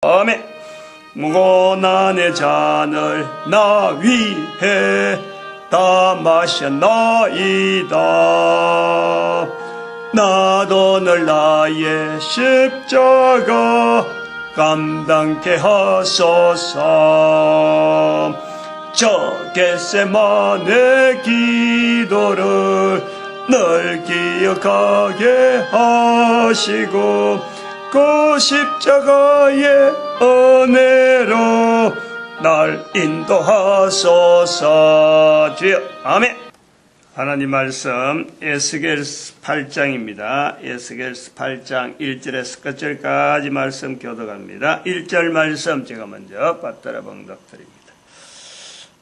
아멘. 무고난의 잔을 나 위해 다 마셨나이다. 나도 늘 나의 십자가 감당케 하소서. 저 겟세마네 기도를 늘 기억하게 하시고 그 십자가의 은혜로 날 인도하소서. 주여. 아멘. 하나님 말씀 에스겔서 8장입니다. 에스겔서 8장 1절에서 끝절까지 말씀 교독합니다. 1절 말씀 제가 먼저 받들어 봉독드립니다.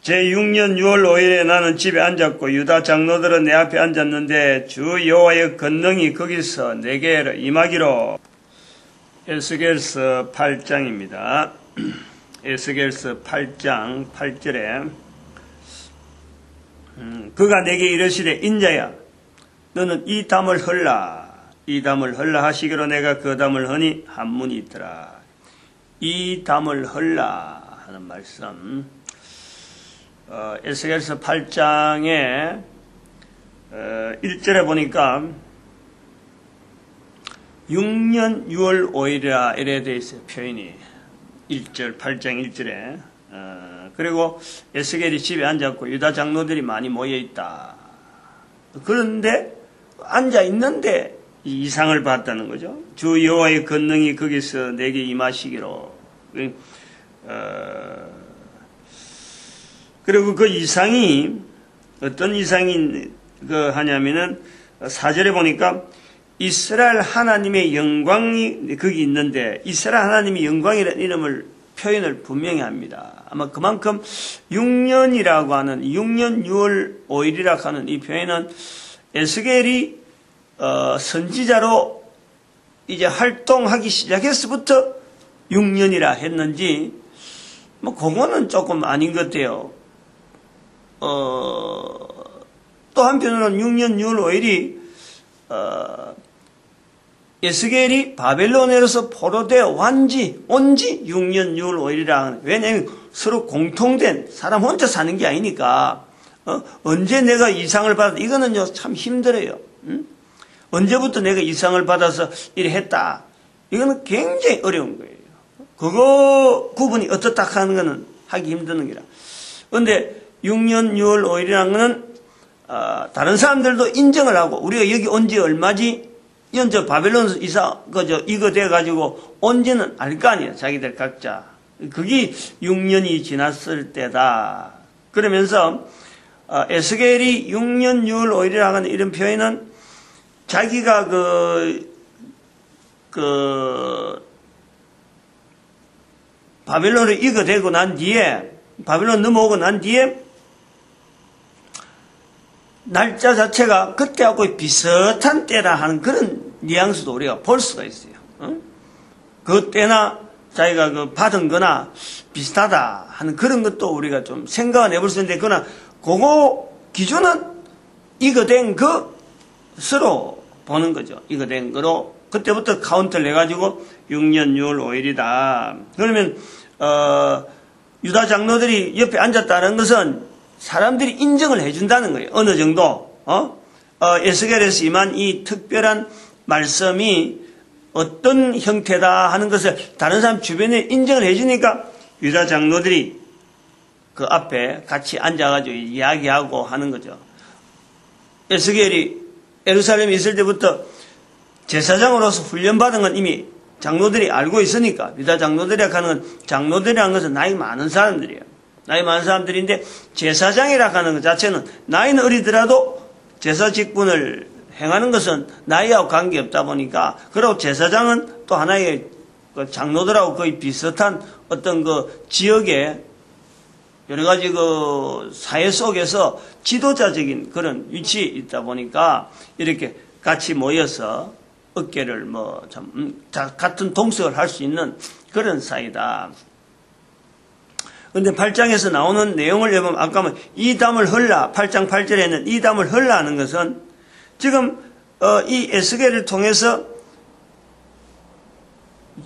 제6년 6월 5일에 나는 집에 앉았고 유다 장로들은 내 앞에 앉았는데 주 여호와의 권능이 거기서 내게 임하기로. 에스겔서 8장입니다. 에스겔서 8장 8절에 그가 내게 이르시되 인자야 너는 이 담을 헐라 이 담을 헐라 하시기로 내가 그 담을 허니 한문이 있더라. 이 담을 헐라 하는 말씀. 에스겔서 8장의 1절에 보니까 6년 6월 5일이라 이래 되어 있어요. 표현이 1절 8장 1절에 그리고 에스겔이 집에 앉았고 유다 장로들이 많이 모여 있다. 그런데 앉아 있는데 이상을 봤다는 거죠. 주 여호와의 권능이 거기서 내게 임하시기로. 그리고 그 이상이 어떤 이상이 하냐면은 4절에 보니까 이스라엘 하나님의 영광이 거기 있는데 이스라엘 하나님의 영광이라는 이름을 표현을 분명히 합니다. 아마 그만큼 6년이라고 하는 6년 6월 5일이라고 하는 이 표현은 에스겔이 선지자로 이제 활동하기 시작했을부터 6년이라 했는지 뭐 그거는 조금 아닌 것 같아요. 또 한편으로는 6년 6월 5일이 에스겔이 바벨론에서 포로되어 온지 6년 6월 5일이라. 왜냐하면 서로 공통된 사람 혼자 사는 게 아니니까 언제 내가 이상을 받았다 이거는요 참 힘들어요. 언제부터 내가 이상을 받아서 이래 했다 이거는 굉장히 어려운 거예요. 그거 구분이 어떻다 하는 거는 하기 힘든 거라. 그런데 6년 6월 5일이라는 거는 다른 사람들도 인정을 하고 우리가 여기 온 지 얼마지? 이건 저 바벨론에서 이거 돼가지고 온지는 알 거 아니에요. 자기들 각자. 그게 6년이 지났을 때다. 그러면서, 에스겔이 6년 6월 5일이라고 하는 이런 표현은 자기가 바벨론으로 이거 되고 난 뒤에, 바벨론 넘어오고 난 뒤에 날짜 자체가 그때하고 비슷한 때라 하는 그런 뉘앙스도 우리가 볼 수가 있어요. 그 때나 자기가 받은 거나 비슷하다 하는 그런 것도 우리가 좀 생각은 해볼 수 있는데, 그러나 그거 기준은 이거 된 것으로 보는 거죠. 이거 된 거로 그때부터 카운트를 해가지고 6년 6월 5일이다. 그러면 유다 장로들이 옆에 앉았다는 것은 사람들이 인정을 해준다는 거예요. 어느 정도. 에스겔에서 임한 이 특별한 말씀이 어떤 형태다 하는 것을 다른 사람 주변에 인정을 해주니까 유다 장로들이 그 앞에 같이 앉아가지고 이야기하고 하는 거죠. 에스겔이 예루살렘에 있을 때부터 제사장으로서 훈련받은 건 이미 장로들이 알고 있으니까. 유다 장로들이라고 하는 건, 장로들이라는 것은 나이 많은 사람들이에요. 나이 많은 사람들인데 제사장이라고 하는 것 자체는 나이는 어리더라도 제사 직분을 행하는 것은 나이하고 관계없다 보니까, 그리고 제사장은 또 하나의 장로들하고 거의 비슷한 어떤 지역의 여러 가지 사회 속에서 지도자적인 그런 위치에 있다 보니까 이렇게 같이 모여서 어깨를 같은 동석을 할 수 있는 그런 사이다. 근데 8장에서 나오는 내용을 보면 아까 이 담을 헐라 8장 8절에는 이 담을 헐라 하는 것은 지금 이 에스겔을 통해서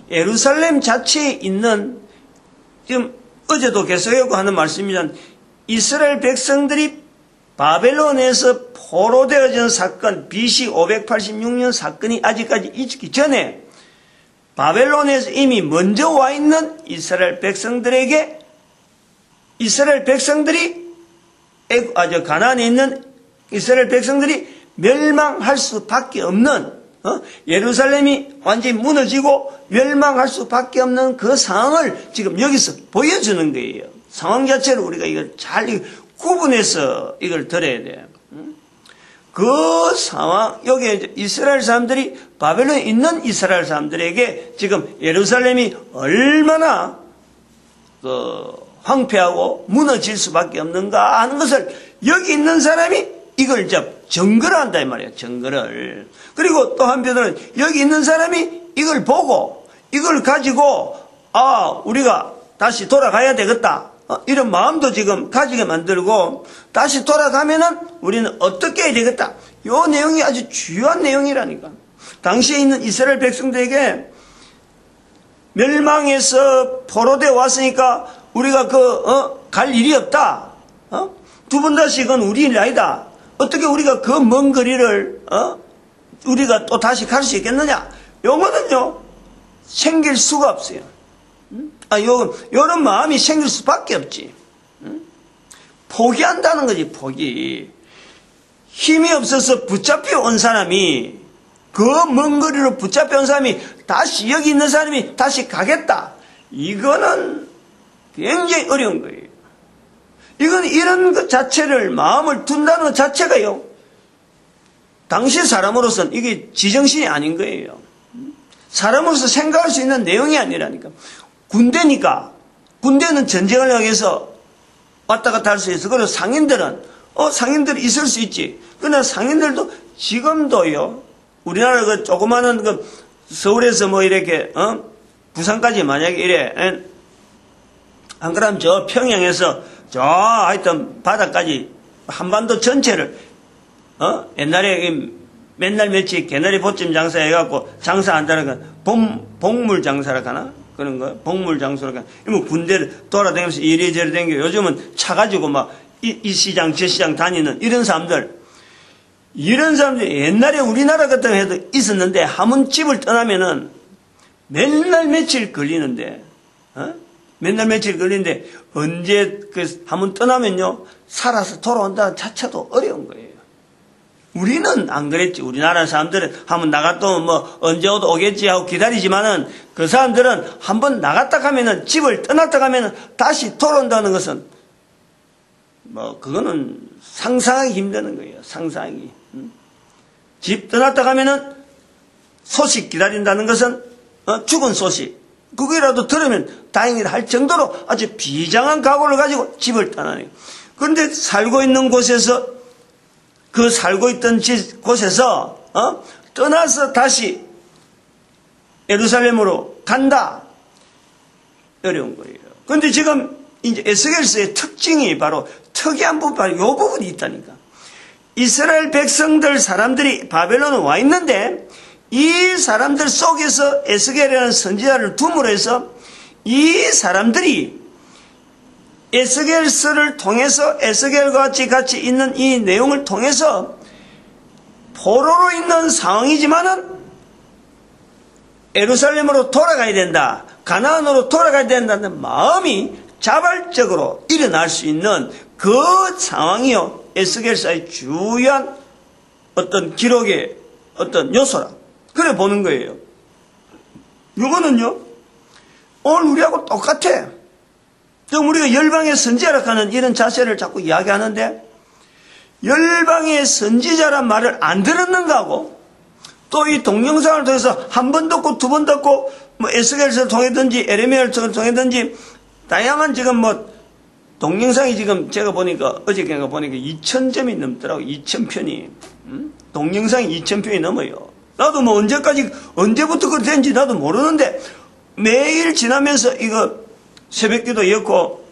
예루살렘 자체에 있는, 지금 어제도 계속하고 하는 말씀이지만, 이스라엘 백성들이 바벨론에서 포로되어진 사건, BC 586년 사건이 아직까지 있기 전에 바벨론에서 이미 먼저 와 있는 이스라엘 백성들에게, 이스라엘 백성들이 가나안에 있는 이스라엘 백성들이 멸망할 수밖에 없는, 예루살렘이 완전히 무너지고 멸망할 수밖에 없는 그 상황을 지금 여기서 보여주는 거예요. 상황 자체를 우리가 이걸 잘 구분해서 이걸 들어야 돼요. 그 상황, 여기 이스라엘 사람들이, 바벨론에 있는 이스라엘 사람들에게 지금 예루살렘이 얼마나 황폐하고 무너질 수밖에 없는가 하는 것을 여기 있는 사람이 이걸 이제 증거를 한다 이 말이에요. 증거를. 그리고 또 한편으로는 여기 있는 사람이 이걸 보고 이걸 가지고 우리가 다시 돌아가야 되겠다. 이런 마음도 지금 가지게 만들고 다시 돌아가면은 우리는 어떻게 해야 되겠다. 요 내용이 아주 중요한 내용이라니까. 당시에 있는 이스라엘 백성들에게 멸망해서 포로되어 왔으니까 우리가 갈 일이 없다. 두 번 다시 그건 우리 일 아니다. 어떻게 우리가 그 먼 거리를 우리가 또 다시 갈 수 있겠느냐? 요거는요 생길 수가 없어요. 요런 마음이 생길 수밖에 없지. 포기한다는 거지, 포기. 힘이 없어서 붙잡혀 온 사람이, 그 먼 거리로 붙잡혀 온 사람이 다시 여기 있는 사람이 다시 가겠다. 이거는 굉장히 어려운 거예요. 이건 이런 것 자체를, 마음을 둔다는 것 자체가요, 당시 사람으로서는 이게 지정신이 아닌 거예요. 사람으로서 생각할 수 있는 내용이 아니라니까. 군대니까, 군대는 전쟁을 하기 위해서 왔다 갔다 할 수 있어. 그리고 상인들은, 상인들이 있을 수 있지. 그러나 상인들도 지금도요, 우리나라 그 조그마한 서울에서 뭐 이렇게, 부산까지 만약에 이래, 안 그러면 저 평양에서 하여튼 바다까지 한반도 전체를, 옛날에 맨날 며칠 개나리 보찜 장사 해갖고 장사한다는 건 복물 장사라 하나? 그런 거, 복물 장소라 하나? 뭐 군대를 돌아다니면서 이리저리 다니고 요즘은 차 가지고 막 이 시장 저 시장 다니는 이런 사람들, 옛날에 우리나라 같은 해도 있었는데 한번 집을 떠나면은 맨날 며칠 걸리는데, 맨날 며칠 걸리는데 언제 한번 떠나면요 살아서 돌아온다는 자체도 어려운 거예요. 우리는 안 그랬지. 우리나라 사람들은 한번 나갔다 뭐 언제 오겠지 하고 기다리지만은 그 사람들은 한번 나갔다 가면은, 집을 떠났다 가면은 다시 돌아온다는 것은 뭐 그거는 상상하기 힘드는 거예요. 상상하기. 집 떠났다 가면은 소식 기다린다는 것은 죽은 소식, 그거라도 들으면 다행이다 할 정도로 아주 비장한 각오를 가지고 집을 떠나네요. 그런데 살고 있는 곳에서, 그 살고 있던 곳에서 떠나서 다시 예루살렘으로 간다. 어려운 거예요. 그런데 지금 이제 에스겔서의 특징이 바로 특이한 부분, 바로 이 부분이 있다니까. 이스라엘 백성들, 사람들이 바벨론에 와 있는데 이 사람들 속에서 에스겔이라는 선지자를 둠으로 해서 이 사람들이 에스겔서를 통해서, 에스겔과 같이 있는 이 내용을 통해서 포로로 있는 상황이지만은 예루살렘으로 돌아가야 된다, 가나안으로 돌아가야 된다는 마음이 자발적으로 일어날 수 있는 그 상황이요, 에스겔서의 주요한 어떤 기록의 어떤 요소라. 그래 보는 거예요. 이거는요, 오늘 우리하고 똑같아. 좀 우리가 열방의 선지자라 하는 이런 자세를 자꾸 이야기하는데, 열방의 선지자란 말을 안 들었는가 하고, 또 이 동영상을 통해서 한 번 듣고 두 번 듣고, 뭐 에스겔서를 통해든지 에레미야를 통해든지 다양한 지금 뭐 동영상이 지금 제가 보니까 어저께인가 보니까 2000점이 넘더라고. 2000편이. 동영상이 2000편이 넘어요. 나도 뭐 언제부터 그렇게 된지 나도 모르는데 매일 지나면서 이거 새벽기도 였고,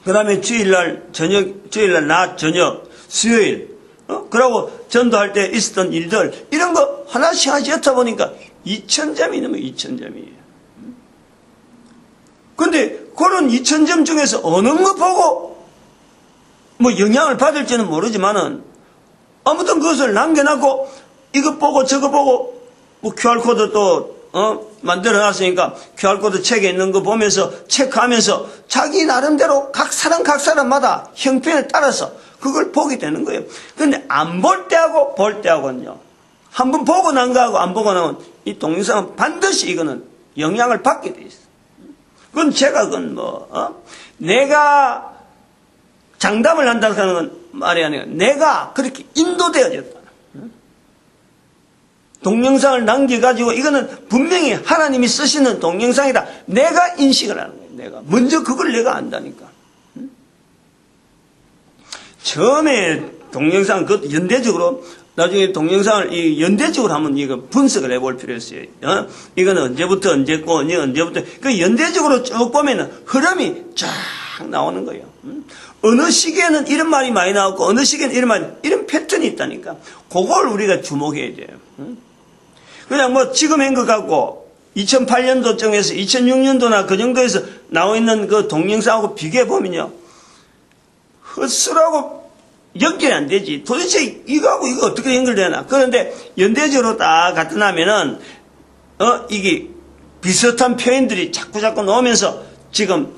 그 다음에 주일날 낮 저녁, 수요일, 그러고 전도할 때 있었던 일들, 이런 거 하나씩 여쭤보니까 2000점이 넘어요. 2000점이에요. 근데 그런 2000점 중에서 어느 거 보고 뭐 영향을 받을지는 모르지만은 아무튼 그것을 남겨놨고 이거 보고 저거 보고 뭐 QR코드 또 만들어놨으니까 QR코드 책에 있는 거 보면서 체크하면서 자기 나름대로 각 사람마다 형편에 따라서 그걸 보게 되는 거예요. 근데 안 볼 때하고 볼 때하고는요. 한번 보고 난 거하고 안 보고 나면 이 동영상은 반드시 이거는 영향을 받게 돼 있어요. 그건 제가 내가 장담을 한다는 건 말이 아니에요. 내가 그렇게 인도되어졌다. 동영상을 남겨가지고 이거는 분명히 하나님이 쓰시는 동영상이다. 내가 인식을 하는 거예요. 내가. 먼저 그걸 내가 안다니까. 처음에 동영상, 그것도 연대적으로, 나중에 동영상을 연대적으로 한번 이거 분석을 해볼 필요가 있어요. 이거는 언제부터 언제고, 언제부터. 그 연대적으로 쭉 보면은 흐름이 쫙 나오는 거예요. 어느 시기에는 이런 말이 많이 나왔고, 어느 시기에는 이런 패턴이 있다니까. 그걸 우리가 주목해야 돼요. 그냥 뭐 지금 한 것 같고 2008년도쯤에서 2006년도나 그 정도에서 나와 있는 그 동영상하고 비교해 보면요, 헛수라고 연결이 안 되지. 도대체 이거하고 이거 어떻게 연결되나? 그런데 연대적으로 딱 갖다 놔면은 이게 비슷한 표현들이 자꾸 나오면서 지금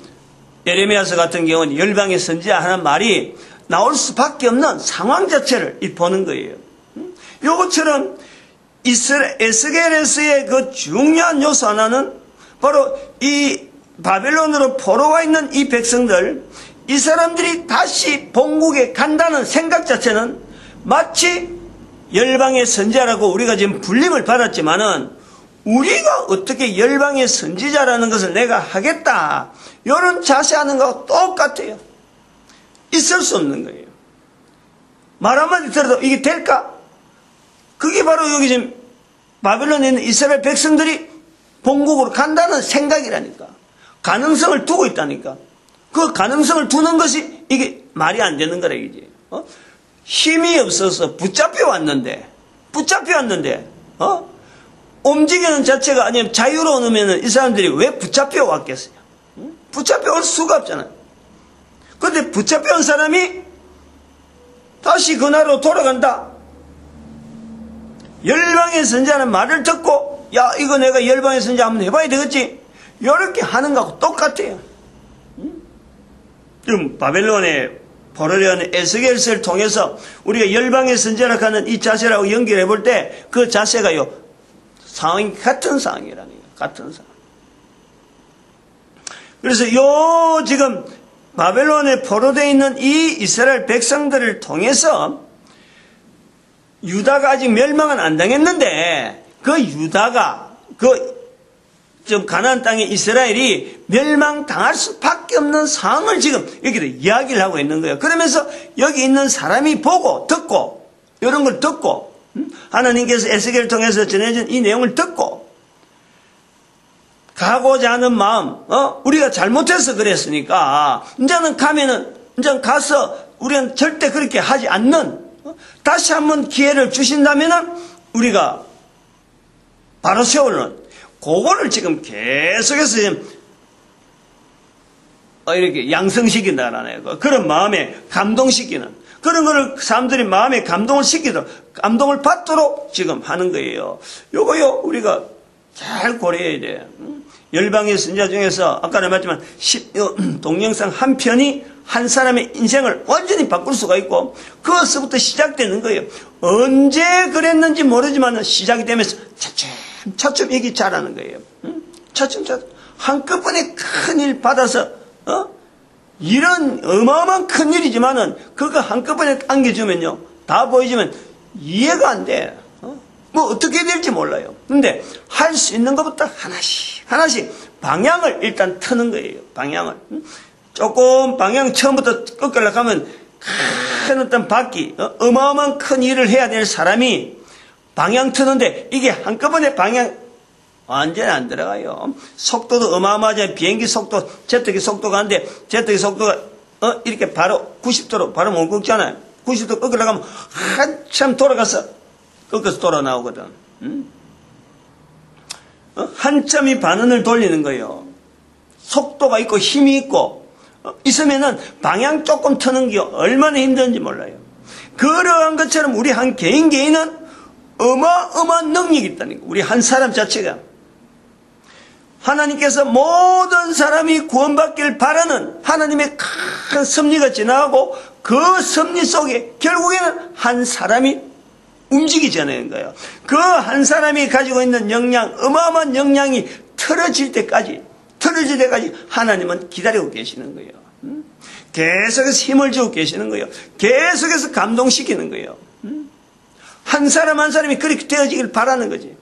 예레미야서 같은 경우는 열방의 선지자 하는 말이 나올 수밖에 없는 상황 자체를 보는 거예요. 요것처럼 에스겔에서의 그 중요한 요소 하나는 바로 이 바벨론으로 포로와 있는 이 백성들, 이 사람들이 다시 본국에 간다는 생각 자체는 마치 열방의 선지자라고 우리가 지금 불림을 받았지만은 우리가 어떻게 열방의 선지자라는 것을 내가 하겠다, 이런 자세하는 거하고 똑같아요. 있을 수 없는 거예요. 말 한마디 들어도 이게 될까? 그게 바로 여기 지금 바벨론에 있는 이스라엘 백성들이 본국으로 간다는 생각이라니까. 가능성을 두고 있다니까. 그 가능성을 두는 것이 이게 말이 안 되는 거라 이게. 힘이 없어서 붙잡혀 왔는데 움직이는 자체가 아니면 자유로우면 이 사람들이 왜 붙잡혀 왔겠어요? 붙잡혀 올 수가 없잖아요. 그런데 붙잡혀 온 사람이 다시 그 나라로 돌아간다. 열방의 선지자는 말을 듣고, 야, 이거 내가 열방의 선지자 한번 해봐야 되겠지, 이렇게 하는 거하고 똑같아요. 지금 바벨론의 포로되는 에스겔서를 통해서 우리가 열방의 선지자라고 하는 이 자세라고 연결해 볼 때 그 자세가요, 상황이 같은 상황이라는 거예요. 같은 상황. 그래서 지금 바벨론에 포로되어 있는 이 이스라엘 백성들을 통해서 유다가 아직 멸망은 안 당했는데 그 유다가 좀 가나안 땅의 이스라엘이 멸망당할 수밖에 없는 상황을 지금 여기서 이야기를 하고 있는 거예요. 그러면서 여기 있는 사람이 보고 듣고 이런 걸 듣고 하나님께서 에스겔을 통해서 전해진 이 내용을 듣고 가고자 하는 마음, 우리가 잘못해서 그랬으니까 이제는 가서 우리는 절대 그렇게 하지 않는, 다시 한번 기회를 주신다면 우리가 바로 세우는, 그거를 지금 계속해서 지금 이렇게 양성시킨다라는 그런 마음에 감동시키는, 그런 거를 사람들이 마음에 감동을 시키도록, 감동을 받도록 지금 하는 거예요. 요거요, 우리가 잘 고려해야 돼요. 열방의 선지자 중에서 아까 말했지만 동영상 한 편이 한 사람의 인생을 완전히 바꿀 수가 있고, 그것부터 시작되는 거예요. 언제 그랬는지 모르지만 시작이 되면서 차츰 얘기 잘하는 거예요. 차츰 한꺼번에 큰일 받아서 이런 어마어마한 큰일이지만은 그거 한꺼번에 안겨주면요, 다 보이지만 이해가 안 돼. 뭐 어떻게 될지 몰라요. 근데 할 수 있는 것부터 하나씩 방향을 일단 트는 거예요. 방향을. 조금 방향 처음부터 꺾으려고 하면 큰 어떤 바퀴, 어마어마한 큰 일을 해야 될 사람이 방향 트는데 이게 한꺼번에 방향 완전히 안 들어가요. 속도도 어마어마하잖아요. 비행기 속도, 제트기 속도가 하는데 제트기 속도가 이렇게 바로 90도로 바로 못 꺾잖아요. 90도 꺾으려고 하면 한참 돌아가서 꺾어서 돌아 나오거든. 한참이 반원을 돌리는 거예요. 속도가 있고 힘이 있고 있으면은 방향 조금 트는 게 얼마나 힘든지 몰라요. 그러한 것처럼 우리 한 개인은 어마어마한 능력이 있다는 거예요. 우리 한 사람 자체가. 하나님께서 모든 사람이 구원받길 바라는 하나님의 큰 섭리가 지나가고 그 섭리 속에 결국에는 한 사람이 움직이자는 거예요. 그 한 사람이 가지고 있는 역량, 어마어마한 역량이 틀어질 때까지 하나님은 기다리고 계시는 거예요. 계속해서 힘을 주고 계시는 거예요. 계속해서 감동시키는 거예요. 한 사람 한 사람이 그렇게 되어지길 바라는 거지.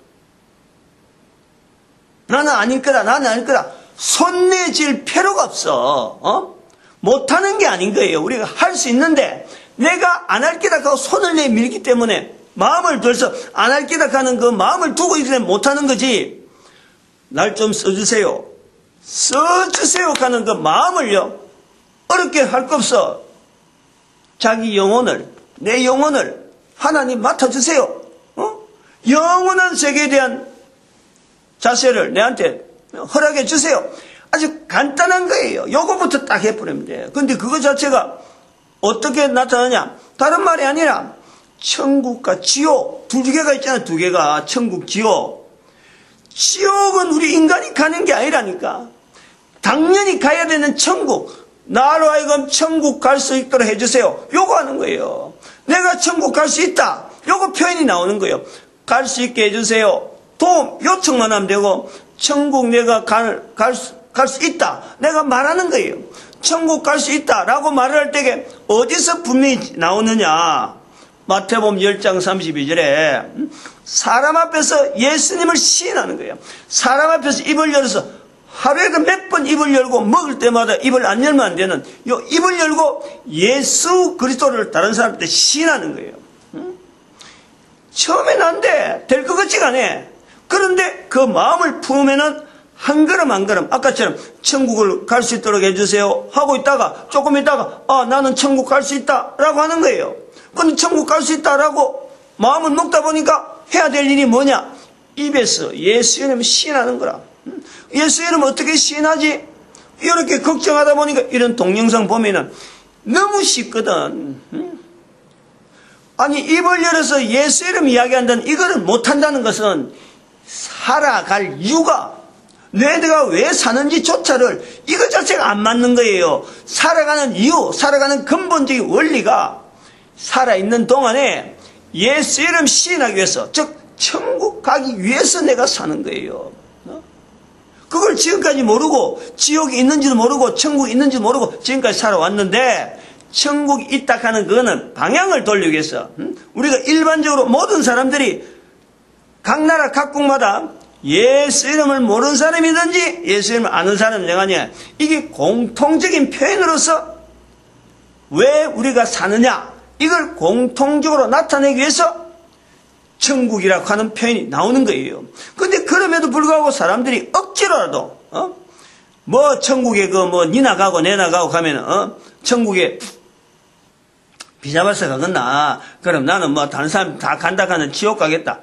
나는 아닐 거다. 손내질 필요가 없어. 못하는 게 아닌 거예요. 우리가 할 수 있는데 내가 안 할 게다 하고 손을 내밀기 때문에 마음을 들어서 안 할 게다 하는 그 마음을 두고 있으면 못하는 거지. 날 좀 써주세요. 써주세요 하는 그 마음을요. 어렵게 할 거 없어. 자기 영혼을, 내 영혼을 하나님 맡아주세요. 영원한 세계에 대한 자세를 내한테 허락해 주세요. 아주 간단한 거예요. 요거부터 딱 해버리면 돼요. 근데 그거 자체가 어떻게 나타나냐? 다른 말이 아니라 천국과 지옥 두 개가 있잖아요. 두 개가 천국, 지옥. 지옥은 우리 인간이 가는 게 아니라니까. 당연히 가야 되는 천국. 나로 하여금 천국 갈 수 있도록 해주세요. 요거 하는 거예요. 내가 천국 갈 수 있다. 요거 표현이 나오는 거예요. 갈 수 있게 해주세요. 도움 요청만 하면 되고 천국 내가 갈 수 있다. 내가 말하는 거예요. 천국 갈 수 있다 라고 말을 할 때 어디서 분명히 나오느냐. 마태복음 10장 32절에 사람 앞에서 예수님을 시인하는 거예요. 사람 앞에서 입을 열어서 하루에도 몇 번 입을 열고 먹을 때마다 입을 안 열면 안 되는 요 입을 열고 예수 그리스도를 다른 사람한테 시인하는 거예요. 처음엔 안 돼. 될 것 같지가 않아. 그런데 그 마음을 품으면은 한 걸음 한 걸음 아까처럼 천국을 갈 수 있도록 해주세요 하고 있다가 조금 있다가 나는 천국 갈 수 있다 라고 하는 거예요. 근데 천국 갈 수 있다 라고 마음을 먹다 보니까 해야 될 일이 뭐냐. 입에서 예수 이름 시인하는 거라. 예수 이름 어떻게 시인하지? 이렇게 걱정하다 보니까 이런 동영상 보면은 너무 쉽거든. 아니 입을 열어서 예수 이름 이야기한다는 이거를 못한다는 것은 살아갈 이유가 내가 왜 사는지조차를 이것 자체가 안 맞는 거예요. 살아가는 이유, 살아가는 근본적인 원리가 살아있는 동안에 예수 이름 시인하기 위해서, 즉 천국 가기 위해서 내가 사는 거예요. 그걸 지금까지 모르고 지옥이 있는지도 모르고 천국이 있는지도 모르고 지금까지 살아왔는데 천국이 있다 하는 그거는 방향을 돌리기 위해서 우리가 일반적으로 모든 사람들이 각 나라 각국마다 예수 이름을 모르는 사람이든지 예수 이름을 아는 사람이 아니야. 이게 공통적인 표현으로서 왜 우리가 사느냐 이걸 공통적으로 나타내기 위해서 천국이라고 하는 표현이 나오는 거예요. 근데 그럼에도 불구하고 사람들이 억지로라도 뭐 천국에 니나 가고 내나 가고 가면은 천국에 비자발서 가겠나? 그럼 나는 다른 사람 다 간다 가는 지옥 가겠다.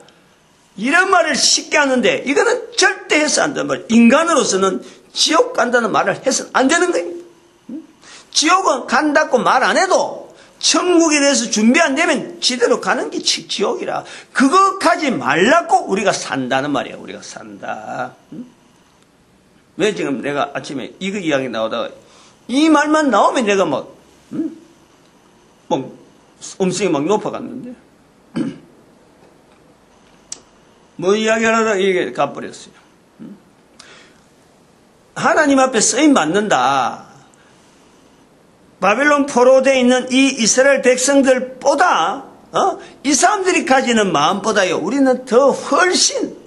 이런 말을 쉽게 하는데 이거는 절대 해서 안 되는 말이에요. 인간으로서는 지옥 간다는 말을 해서는 안 되는 거예요. 지옥은 간다고 말 안 해도 천국에 대해서 준비 안 되면 지대로 가는 게 지옥이라. 그거 가지 말라고 우리가 산다는 말이에요. 우리가 산다. 왜 지금 내가 아침에 이거 이야기 나오다가 이 말만 나오면 내가 음성이 막 높아갔는데 뭐 이야기하다가 이게 가버렸어요. 하나님 앞에 쓰임 받는다. 바벨론 포로되어 있는 이 이스라엘 백성들보다 이 사람들이 가지는 마음보다요 우리는 더 훨씬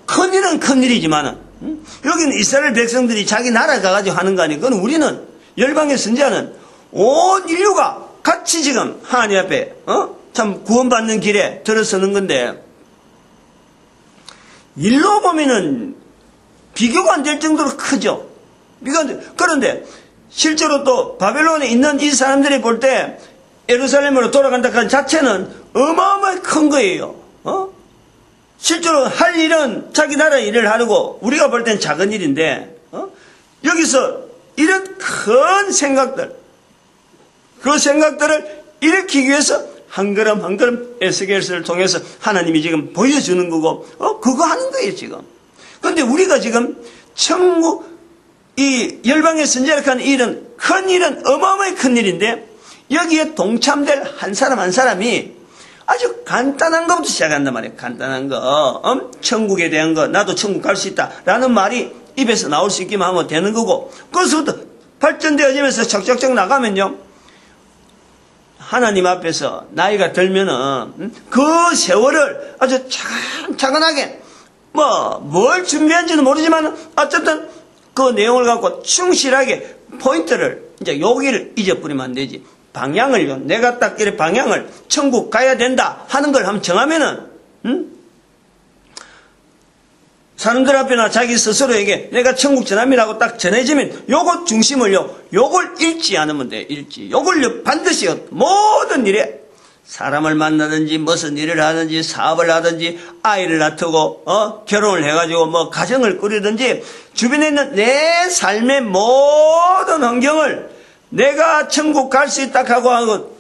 큰일은 큰일이지만은 여기는 이스라엘 백성들이 자기 나라 가가지고 하는 거 아니에요. 그건 우리는 열방의 선지자는 온 인류가 같이 지금 하나님 앞에 참 구원받는 길에 들어서는 건데 일로 보면은 비교가 안 될 정도로 크죠. 그런데 실제로 또 바벨론에 있는 이 사람들이 볼 때 예루살렘으로 돌아간다 하는 자체는 어마어마하게 큰 거예요. 실제로 할 일은 자기 나라 일을 하려고 우리가 볼 땐 작은 일인데 여기서 이런 큰 생각들, 그 생각들을 일으키기 위해서 한 걸음 한 걸음 에스겔서를 통해서 하나님이 지금 보여주는 거고 그거 하는 거예요 지금. 그런데 우리가 지금 천국 이 열방에 선지자하는 일은 큰 일은 어마어마하게 큰 일인데 여기에 동참될 한 사람 한 사람이 아주 간단한 것부터 시작한단 말이에요. 간단한 거, 천국에 대한 거, 나도 천국 갈 수 있다라는 말이 입에서 나올 수 있기만 하면 되는 거고, 그것부터 발전되어지면서 척척척 나가면요, 하나님 앞에서 나이가 들면은 그 세월을 아주 차근차근하게 뭘 준비한지는 모르지만 어쨌든 그 내용을 갖고 충실하게 포인트를 이제 여기를 잊어버리면 안 되지. 방향을요. 내가 딱 이렇게 방향을 천국 가야 된다 하는 걸 한번 정하면은 사람들 앞에나 자기 스스로에게 내가 천국 전함이라고 딱 전해지면 요것 중심을요. 요걸 잃지 않으면 돼. 잃지. 요걸요 반드시 모든 일에 사람을 만나든지 무슨 일을 하든지 사업을 하든지 아이를 낳고 결혼을 해가지고 가정을 꾸리든지 주변에 있는 내 삶의 모든 환경을 내가 천국 갈 수 있다 하고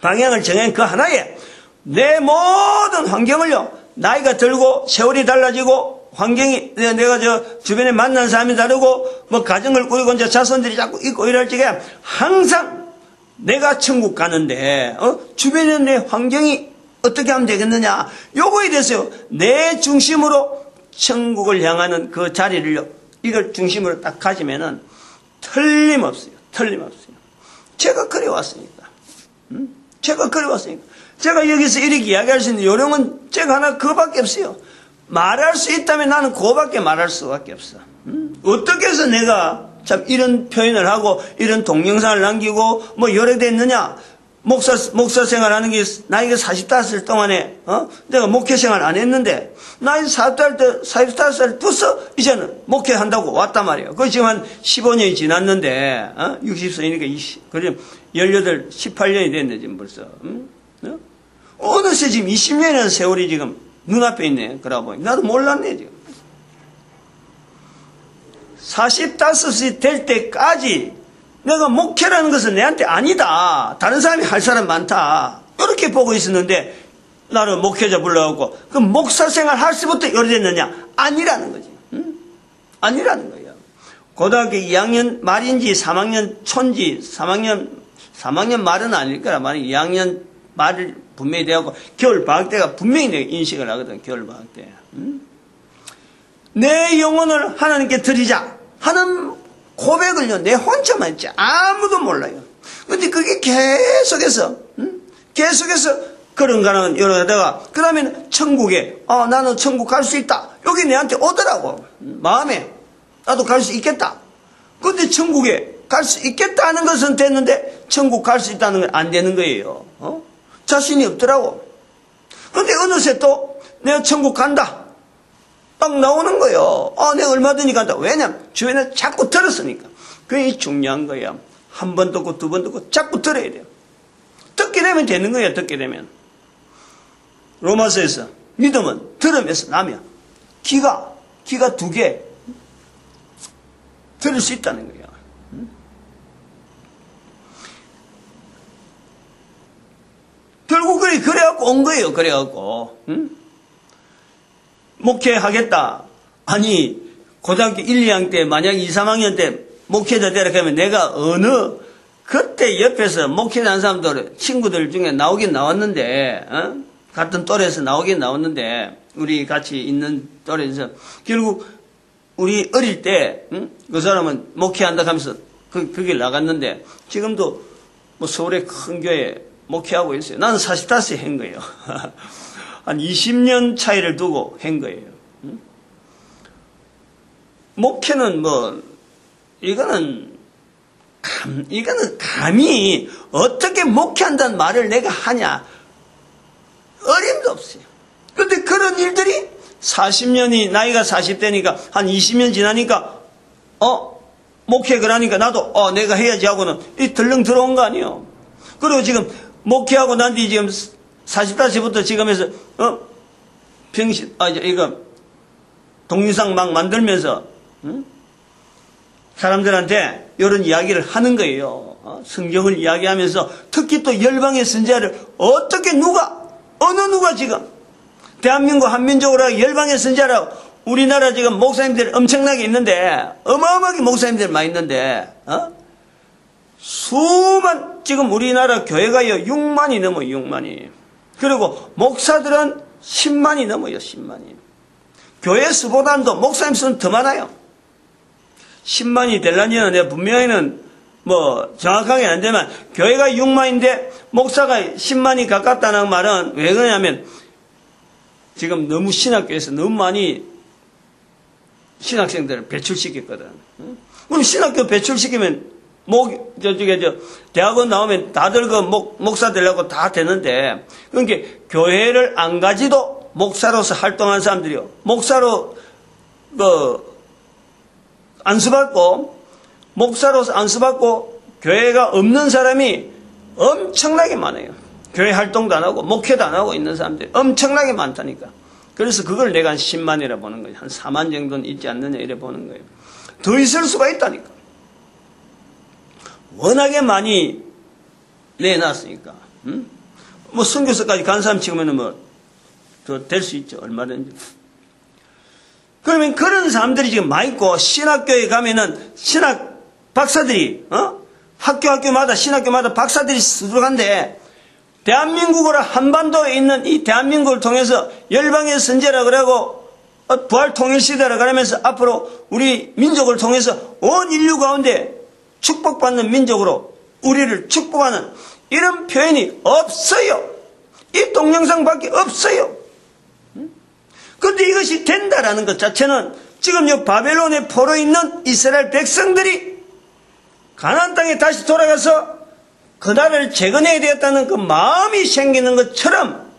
방향을 정한 그 하나에 내 모든 환경을요, 나이가 들고 세월이 달라지고 환경이 내가 주변에 만난 사람이 다르고 가정을 꾸리고 이제 자손들이 자꾸 있고 이럴 적에 항상 내가 천국 가는데 주변에 내 환경이 어떻게 하면 되겠느냐, 요거에 대해서 내 중심으로 천국을 향하는 그 자리를요, 이걸 중심으로 딱 가지면은 틀림없어요. 제가 그래왔으니까. 제가 여기서 이렇게 이야기할 수 있는 요령은 제가 하나 그거밖에 없어요. 말할 수 있다면 나는 그거밖에 말할 수밖에 없어. 어떻게 해서 내가 참 이런 표현을 하고 이런 동영상을 남기고 여러 대 있느냐. 목사 생활하는 게 나이가 45살 동안에 내가 목회 생활 안 했는데 나이 45살 부서 이제는 목회한다고 왔단 말이에요. 그 지금 한 15년이 지났는데 60세니까 그럼 18, 18년이 됐네 지금 벌써. 어느새 지금 20년이라는 세월이 지금 눈앞에 있네. 그러고 보니 나도 몰랐네 지금. 45이 될 때까지 내가 목회라는 것은 내한테 아니다. 다른 사람이 할 사람 많다. 이렇게 보고 있었는데 나를 목회자 불러갖고 그럼 목사 생활 할 때부터 이래 됐느냐? 아니라는 거지. 아니라는 거예요. 고등학교 2학년 말인지 3학년 초인지 3학년 말은 아닐 거라 말이 2학년 말을 분명히 되고 겨울 방학 때가 분명히 내가 인식을 하거든. 겨울 방학 때. 내 영혼을 하나님께 드리자 하는 고백을요, 내 혼자만 했지. 아무도 몰라요. 근데 그게 계속해서 그런 거는 여러 하다가, 그 다음에 천국에, 나는 천국 갈 수 있다. 여기 내한테 오더라고. 마음에. 나도 갈 수 있겠다. 근데 천국에 갈 수 있겠다 하는 것은 됐는데, 천국 갈 수 있다는 건 안 되는 거예요. 자신이 없더라고. 근데 어느새 또, 내가 천국 간다. 딱 나오는 거예요. 내가 얼마든지 간다. 왜냐면 주변에 자꾸 들었으니까. 그게 중요한 거야. 한 번 듣고 두 번 듣고 자꾸 들어야 돼요. 듣게 되면 되는 거예요. 듣게 되면. 로마서에서 믿음은 들으면서 나면 귀가 두 개 들을 수 있다는 거예요. 결국 그래갖고 온 거예요. 그래갖고. 목회하겠다. 아니, 고등학교 1, 2학년 때, 만약 2, 3학년 때 목회자 되라 하면 내가 그때 옆에서 목회하는 사람들, 친구들 중에 나오긴 나왔는데, 같은 또래에서 나오긴 나왔는데, 우리 같이 있는 또래에서, 결국, 우리 어릴 때, 그 사람은 목회한다 하면서 그 길 나갔는데, 지금도 서울의 큰 교회에 목회하고 있어요. 나는 45세 한 거예요. 한 20년 차이를 두고 한 거예요. 목회는 이거는 감히 어떻게 목회한다는 말을 내가 하냐. 어림도 없어요. 그런데 그런 일들이 40년이, 나이가 40대니까 한 20년 지나니까, 목회 그러니까 나도, 내가 해야지 하고는 이 덜렁 들어온 거 아니에요. 그리고 지금 목회하고 난 뒤 지금 40다시부터 지금 해서, 이거, 동영상 막 만들면서, 사람들한테 이런 이야기를 하는 거예요. 성경을 이야기하면서 특히 또 열방의 선지자를 어떻게 어느 누가 지금 대한민국 한민족으로 열방의 선지자라고 우리나라 지금 목사님들이 엄청나게 있는데 어마어마하게 목사님들이 많이 있는데 지금 우리나라 교회가요 6만이 넘어요. 6만이. 그리고 목사들은 10만이 넘어요. 10만이. 교회 수보다도 목사님 수는 더 많아요. 10만이 될라니는 내가 분명히는 정확하게 안 되면 교회가 6만인데 목사가 10만이 가깝다는 말은 왜 그러냐면 지금 너무 신학교에서 너무 많이 신학생들을 배출시켰거든. 그럼 신학교 배출시키면 대학원 나오면 다들 목사 되려고 다 되는데 그러니까 교회를 안 가지도 목사로서 활동한 사람들이요. 목사로 목사로서 안수받고 교회가 없는 사람이 엄청나게 많아요. 교회 활동도 안 하고 목회도 안 하고 있는 사람들이 엄청나게 많다니까. 그래서 그걸 내가 한 10만이라 보는 거예요. 한 4만 정도는 있지 않느냐 이래 보는 거예요. 더 있을 수가 있다니까. 워낙에 많이 내놨으니까. 선교사까지 간 사람 치고면은 더 될 수 있죠. 얼마든지. 그러면 그런 사람들이 지금 많이 있고, 신학교에 가면은 신학 박사들이, 학교마다, 신학교마다 박사들이 수두룩한데, 대한민국으로 한반도에 있는 이 대한민국을 통해서 열방의 선제라 그러고, 부활 통일시대라 그러면서 앞으로 우리 민족을 통해서 온 인류 가운데 축복받는 민족으로 우리를 축복하는 이런 표현이 없어요. 이 동영상밖에 없어요. 그런데 이것이 된다라는 것 자체는 지금 요 바벨론의 포로 있는 이스라엘 백성들이 가나안 땅에 다시 돌아가서 그 나라를 재건해야 되겠다는 그 마음이 생기는 것처럼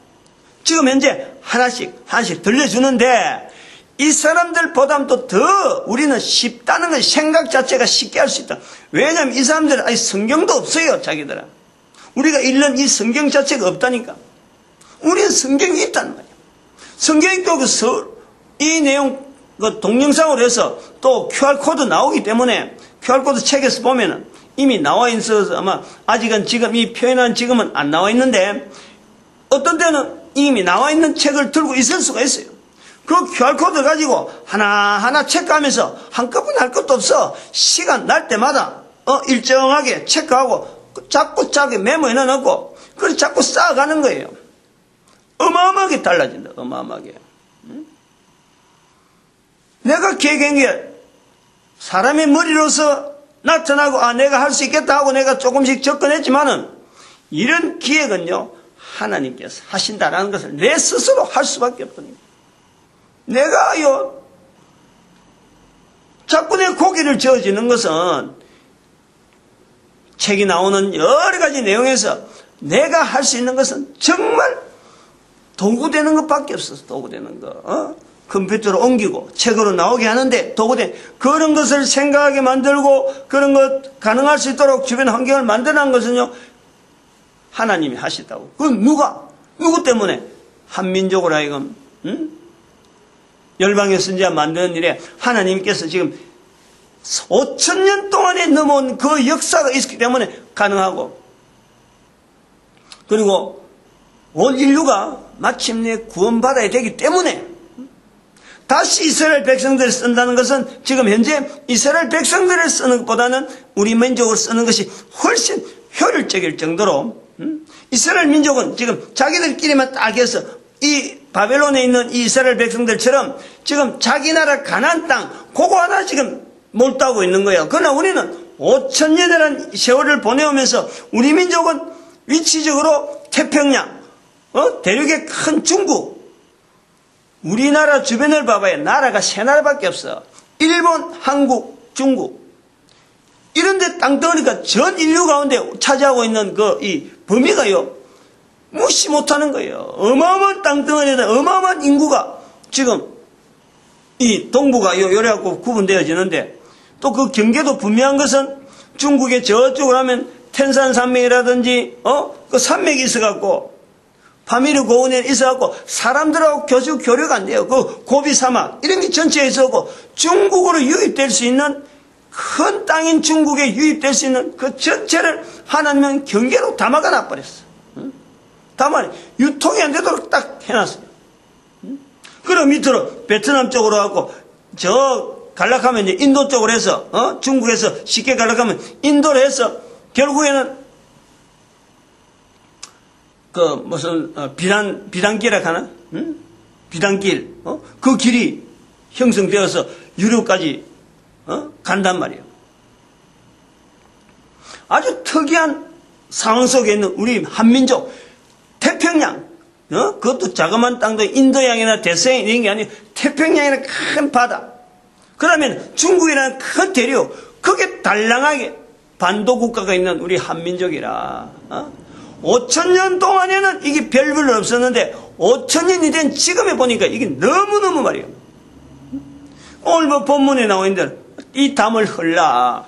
지금 현재 하나씩 들려주는데 이 사람들보다도 더 우리는 쉽다는 걸 생각 자체가 쉽게 할 수 있다. 왜냐하면 이 사람들은 아니 성경도 없어요. 자기들은. 우리가 읽는 이 성경 자체가 없다니까. 우리는 성경이 있단 말이야. 성경이 또 이 내용 동영상으로 해서 또 QR코드 나오기 때문에 QR코드 책에서 보면은 이미 나와 있어서 아마 아직은 지금 이 표현한 지금은 안 나와 있는데 어떤 때는 이미 나와 있는 책을 들고 있을 수가 있어요. 그 QR코드 가지고 하나하나 체크하면서 한꺼번에 할 것도 없어. 시간 날 때마다 일정하게 체크하고 자꾸 메모해 놓고 그걸 자꾸 쌓아가는 거예요. 어마어마하게 달라진다. 어마어마하게. 내가 계획한 게 사람의 머리로서 나타나고 내가 할 수 있겠다 하고 내가 조금씩 접근했지만은 이런 기획은요 하나님께서 하신다라는 것을 내 스스로 할 수밖에 없거든요. 내가요 자꾸 내 고개를 저어지는 것은 책이 나오는 여러 가지 내용에서 내가 할 수 있는 것은 정말 도구되는 것밖에 없어서 도구되는 거. 컴퓨터로 옮기고 책으로 나오게 하는데 도구된 그런 것을 생각하게 만들고 그런 것 가능할 수 있도록 주변 환경을 만들어낸 것은요 하나님이 하시다고. 그건 누구 때문에? 한민족으로 하여금 열방의 선지자 만드는 일에 하나님께서 지금 5,000년 동안에 넘어온 그 역사가 있기 때문에 가능하고 그리고 온 인류가 마침내 구원받아야 되기 때문에 다시 이스라엘 백성들을 쓴다는 것은 지금 현재 이스라엘 백성들을 쓰는 것보다는 우리 민족을 쓰는 것이 훨씬 효율적일 정도로 이스라엘 민족은 지금 자기들끼리만 딱 해서 이 바벨론에 있는 이 이스라엘 백성들처럼 지금 자기 나라 가나안 땅 그거 하나 지금 몰두하고 있는 거예요. 그러나 우리는 5,000년이라는 세월을 보내오면서 우리 민족은 위치적으로 태평양 대륙의 큰 중국 우리나라 주변을 봐봐요. 나라가 세 나라밖에 없어. 일본, 한국, 중국. 이런데 땅덩어리가 전 인류 가운데 차지하고 있는 이 범위가요. 무시 못하는 거예요. 어마어마한 땅덩어리에다 어마어마한 인구가 지금 이 동부가 요래갖고 구분되어지는데 또 그 경계도 분명한 것은 중국의 저쪽으로 하면 텐산 산맥이라든지 그 산맥이 있어갖고 파미르 고원에 있어갖고 사람들하고 교류가 안 돼요. 그 고비 사막 이런 게 전체에 있어갖고 중국으로 유입될 수 있는 큰 땅인 중국에 유입될 수 있는 그 전체를 하나님은 경계로 다 막아놔 버렸어. 다만 유통이 안 되도록 딱 해놨어요. 그럼 밑으로 베트남 쪽으로 하고 저 갈락하면 이제 인도 쪽으로 해서 중국에서 쉽게 갈락하면 인도로 해서 결국에는 그 무슨 비단길이라 하나? 비단길 그 길이 형성되어서 유럽까지 간단 말이에요. 아주 특이한 상황 속에 있는 우리 한민족 태평양 그것도 자그마한 땅도 인도양이나 대서양 이런 게 아니고 태평양이라는 큰 바다 그 다음에 중국이라는 큰 대륙 그게 달랑하게 반도 국가가 있는 우리 한민족이라 5,000년 동안에는 이게 별별 없었는데 5,000년이 된 지금에 보니까 이게 너무너무 말이에요. 오늘 뭐 본문에 나와 있는 대로 이 담을 흘라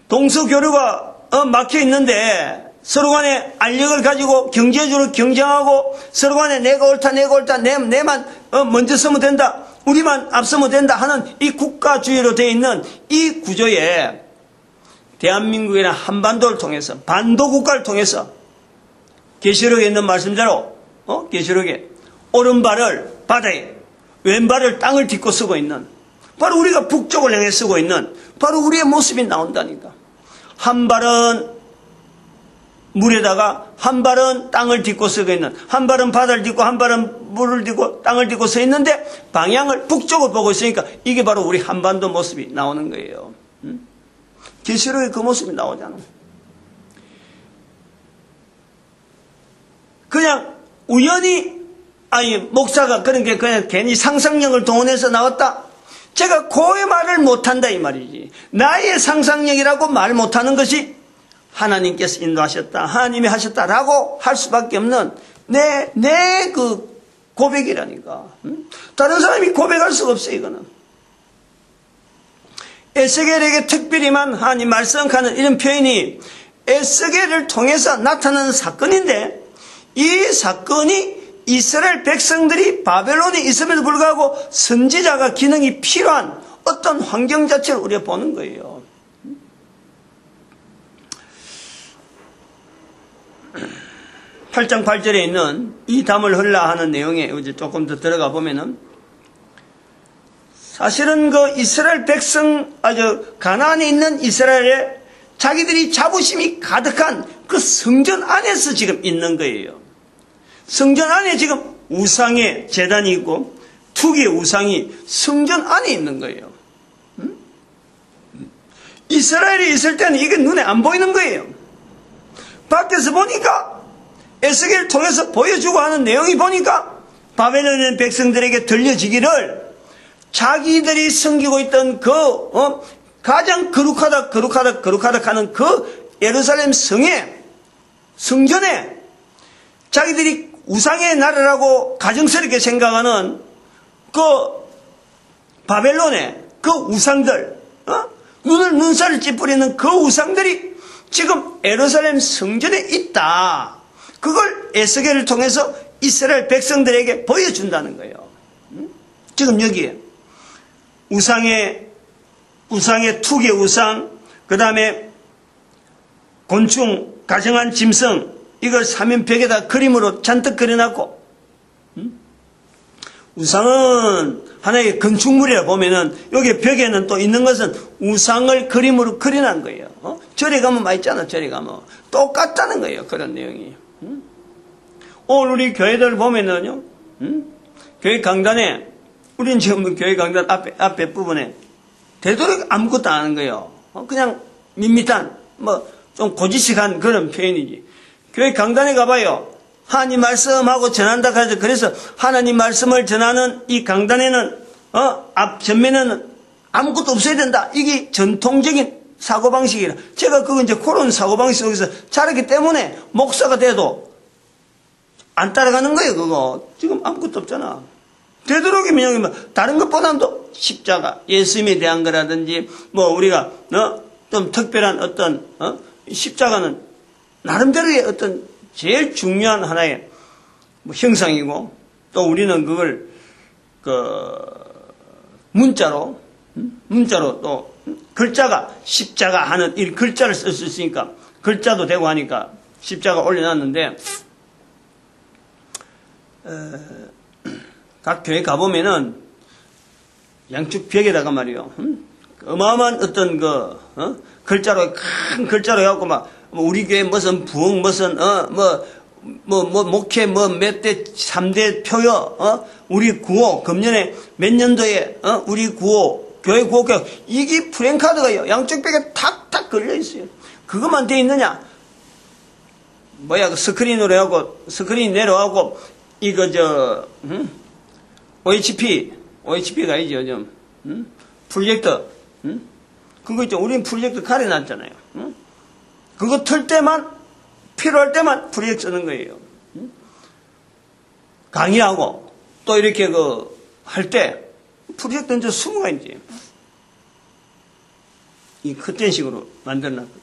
동서교류가 막혀 있는데 서로 간에 알력을 가지고 경제적으로 경쟁하고 서로 간에 내가 옳다 내만 먼저 서면 된다 우리만 앞서면 된다 하는 이 국가주의로 되어 있는 이 구조에 대한민국이나 한반도를 통해서 반도국가를 통해서 계시록에 있는 말씀대로 계시록에 오른발을 바다에 왼발을 땅을 딛고 쓰고 있는 바로 우리가 북쪽을 향해 쓰고 있는 바로 우리의 모습이 나온다니까. 한 발은 물에다가 한 발은 땅을 딛고 쓰고 있는 한 발은 바다를 딛고 한 발은 물을 딛고 땅을 딛고 서 있는데 방향을 북쪽을 보고 있으니까 이게 바로 우리 한반도 모습이 나오는 거예요. 계시록에 그 모습이 나오잖아. 그냥 우연히 목사가 그런 게 그냥 괜히 상상력을 동원해서 나왔다. 제가 고의 말을 못한다 이 말이지. 나의 상상력이라고 말 못하는 것이 하나님께서 인도하셨다. 하나님이 하셨다라고 할 수밖에 없는 내 그 고백이라니까. 다른 사람이 고백할 수가 없어요 이거는. 에스겔에게 특별히만 하나님 말씀하는 이런 표현이 에스겔을 통해서 나타나는 사건인데 이 사건이 이스라엘 백성들이 바벨론에 있음에도 불구하고 선지자가 기능이 필요한 어떤 환경 자체를 우리가 보는 거예요. 8장 8절에 있는 이 담을 흘라 하는 내용에 이제 조금 더 들어가 보면은 사실은 그 이스라엘 백성 아주 가나안에 있는 이스라엘에 자기들이 자부심이 가득한 그 성전 안에서 지금 있는 거예요. 성전 안에 지금 우상의 제단이 있고 투기의 우상이 성전 안에 있는 거예요. 이스라엘에 있을 때는 이게 눈에 안 보이는 거예요. 밖에서 보니까 에스겔을 통해서 보여주고 하는 내용이 보니까 바벨론의 백성들에게 들려지기를 자기들이 섬기고 있던 그 가장 거룩하다 하는 그 예루살렘 성전에 자기들이 우상의 나라라고 가정스럽게 생각하는 그 바벨론의 그 우상들 눈살을 찌푸리는 그 우상들이 지금 예루살렘 성전에 있다. 그걸 에스겔을 통해서 이스라엘 백성들에게 보여준다는 거예요. 지금 여기에 우상의 투기 우상, 그 다음에 곤충, 가정한 짐승, 이걸 사면벽에다 그림으로 잔뜩 그려놨고, 우상은 하나의 건축물이라 보면은 여기 벽에는 또 있는 것은 우상을 그림으로 그려놓은 거예요. 절에 가면 많이 있잖아. 절에 가면 똑같다는 거예요. 그런 내용이. 오늘 우리 교회들 보면은요, 교회 강단에 우리는 지금 교회 강단 앞에 부분에 되도록 아무것도 안 하는 거예요. 그냥 밋밋한 좀 고지식한 그런 표현이지. 교회 강단에 가봐요. 하나님 말씀하고 전한다 하죠. 그래서 하나님 말씀을 전하는 이 강단에는 앞 전면에는 아무것도 없어야 된다. 이게 전통적인 사고방식이라. 제가 그건 이제 그런 사고방식 속에서 자랐기 때문에 목사가 돼도 안 따라가는 거예요. 그거 지금 아무것도 없잖아. 되도록이면 다른 것보다도 십자가, 예수님에 대한 거라든지 우리가 좀 특별한 어떤 십자가는 나름대로의 어떤 제일 중요한 하나의 뭐 형상이고, 또 우리는 그걸 문자로 또 글자가 십자가 하는 이 글자를 쓸 수 있으니까 글자도 되고 하니까 십자가 올려놨는데, 각 교회 가보면은 양쪽 벽에다가 말이요, 어마어마한 어떤 글자로, 큰 글자로 해갖고 막 우리 교회 무슨 부흥 무슨 목회 몇 대 3대 표요, 우리 구호 금년에 몇 년도에 우리 구호 교회 구호교, 이게 프랭카드가요 양쪽 벽에 탁탁 걸려 있어요. 그것만 돼 있느냐? 그 스크린으로 하고 스크린 내려가고 이거 OHP가 아니죠, 좀 프로젝터, 그거 있죠. 우리는 프로젝터 가려놨잖아요. 그거 틀 때만, 필요할 때만 프로젝터 쓰는 거예요. 강의하고 또 이렇게 할 때 프로젝터는 저 20가지지. 이 헛된 식으로 만들어놨거든.